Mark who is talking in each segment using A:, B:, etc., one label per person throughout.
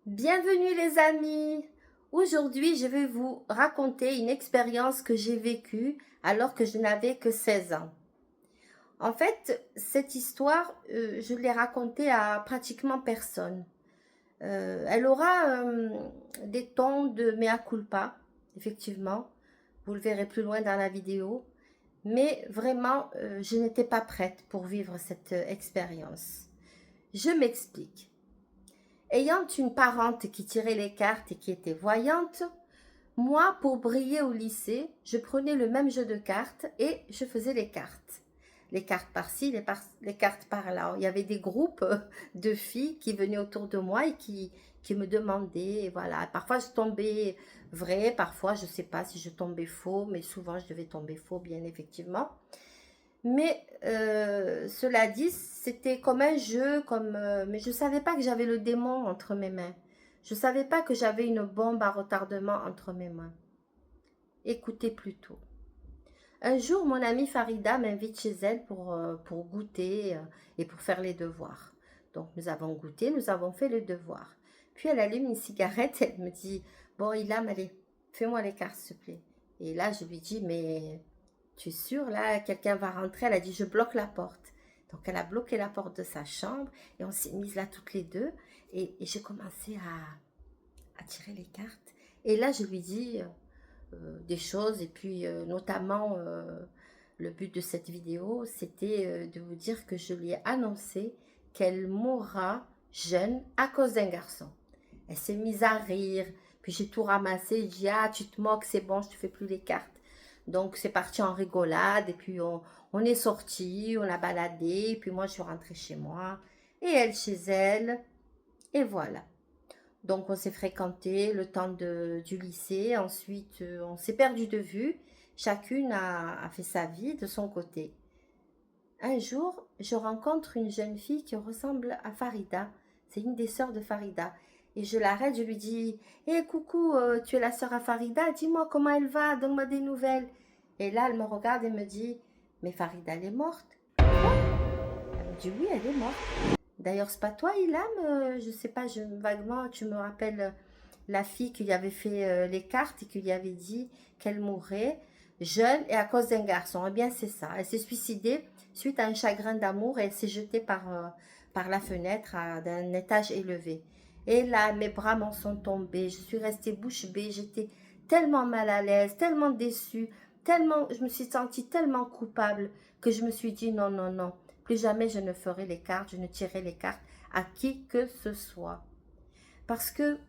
A: Bienvenue les amis. Aujourd'hui, je vais vous raconter une expérience que j'ai vécue alors que je n'avais que 16 ans. En fait, cette histoire, je l'ai racontée à pratiquement personne. Elle aura des tons de mea culpa, effectivement. Vous le verrez plus loin dans la vidéo. Mais vraiment, je n'étais pas prête pour vivre cette expérience. Je m'explique. Ayant une parente qui tirait les cartes et qui était voyante, moi, pour briller au lycée, je prenais le même jeu de cartes et je faisais les cartes. Les cartes par-ci, les cartes par-là. Il y avait des groupes de filles qui venaient autour de moi et qui me demandaient. Et voilà. Parfois, je tombais vrai, parfois, je ne sais pas si je tombais faux, mais souvent, je devais tomber faux, bien effectivement. Mais cela dit, c'était comme un jeu, mais je ne savais pas que j'avais le démon entre mes mains. Je ne savais pas que j'avais une bombe à retardement entre mes mains. Écoutez plutôt. Un jour, mon amie Farida m'invite chez elle pour goûter et pour faire les devoirs. Donc, nous avons goûté, nous avons fait le devoir. Puis, elle allume une cigarette et elle me dit, bon, Ilham, allez, fais-moi les cartes, s'il te plaît. Et là, je lui dis, mais tu es sûre, là, quelqu'un va rentrer. Elle a dit, je bloque la porte. Donc, elle a bloqué la porte de sa chambre et on s'est mises là toutes les deux. Et j'ai commencé à tirer les cartes. Et là, je lui dis des choses. Et puis, notamment, le but de cette vidéo, c'était de vous dire que je lui ai annoncé qu'elle mourra jeune à cause d'un garçon. Elle s'est mise à rire. Puis, j'ai tout ramassé. J'ai dit, ah, tu te moques, c'est bon, je ne te fais plus les cartes. Donc, c'est parti en rigolade. Et puis, on est sorti, on a baladé. Et puis, moi, je suis rentrée chez moi. Et elle chez elle. Et voilà. Donc, on s'est fréquenté le temps du lycée. Ensuite, on s'est perdu de vue. Chacune a fait sa vie de son côté. Un jour, je rencontre une jeune fille qui ressemble à Farida. C'est une des sœurs de Farida. Et je l'arrête, je lui dis, hé, coucou, tu es la sœur à Farida, dis-moi comment elle va, donne-moi des nouvelles. Et là, elle me regarde et me dit, mais Farida, elle est morte. Quoi? Elle me dit, oui, elle est morte. D'ailleurs, c'est pas toi, Ilham, je sais pas, vaguement, tu me rappelles la fille qui lui avait fait les cartes et qui lui avait dit qu'elle mourrait jeune et à cause d'un garçon. Eh bien, c'est ça. Elle s'est suicidée suite à un chagrin d'amour et elle s'est jetée par la fenêtre d'un étage élevé. Et là, mes bras m'en sont tombés. Je suis restée bouche bée. J'étais tellement mal à l'aise, tellement déçue, tellement, je me suis sentie tellement coupable que je me suis dit non, non, non. Plus jamais je ne ferai les cartes, je ne tirerai les cartes à qui que ce soit. Parce que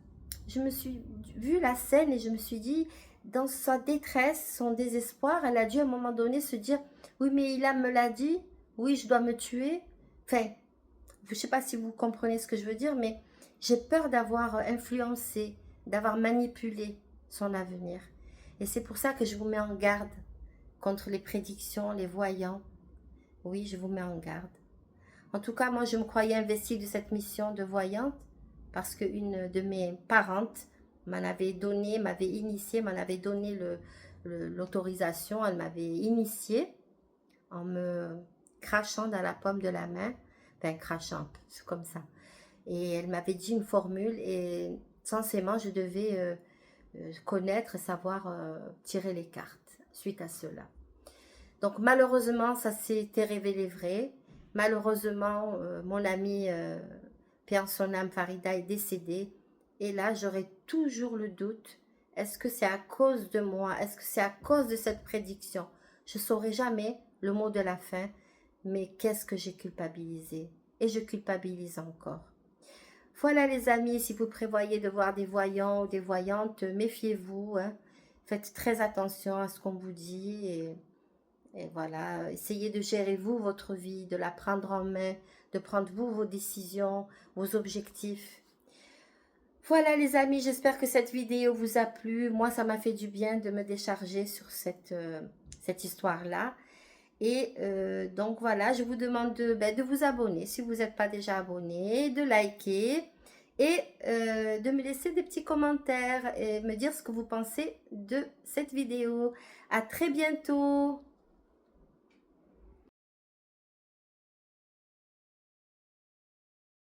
A: je me suis vu la scène et je me suis dit, dans sa détresse, son désespoir, elle a dû à un moment donné se dire, oui mais Ilham me l'a dit, oui je dois me tuer. Enfin, je ne sais pas si vous comprenez ce que je veux dire, mais j'ai peur d'avoir influencé, d'avoir manipulé son avenir. Et c'est pour ça que je vous mets en garde contre les prédictions, les voyants. Oui, je vous mets en garde. En tout cas, moi, je me croyais investie de cette mission de voyante parce qu'une de mes parentes m'en avait donné, m'avait initié, m'en avait donné l'autorisation, elle m'avait initiée en me crachant dans la paume de la main, enfin crachant, c'est comme ça. Et elle m'avait dit une formule et censément, je devais connaître, savoir tirer les cartes suite à cela. Donc malheureusement, ça s'était révélé vrai. Malheureusement, mon amie, paix en son âme, Farida, est décédée. Et là, j'aurais toujours le doute. Est-ce que c'est à cause de moi? Est-ce que c'est à cause de cette prédiction? Je ne saurai jamais le mot de la fin. Mais qu'est-ce que j'ai culpabilisé? Et je culpabilise encore. Voilà les amis, si vous prévoyez de voir des voyants ou des voyantes, méfiez-vous. Hein. Faites très attention à ce qu'on vous dit et voilà, essayez de gérer vous votre vie, de la prendre en main, de prendre vous vos décisions, vos objectifs. Voilà les amis, j'espère que cette vidéo vous a plu. Moi, ça m'a fait du bien de me décharger sur cette histoire-là. Et donc voilà, je vous demande de vous abonner si vous n'êtes pas déjà abonné, de liker et de me laisser des petits commentaires et me dire ce que vous pensez de cette vidéo. À très bientôt!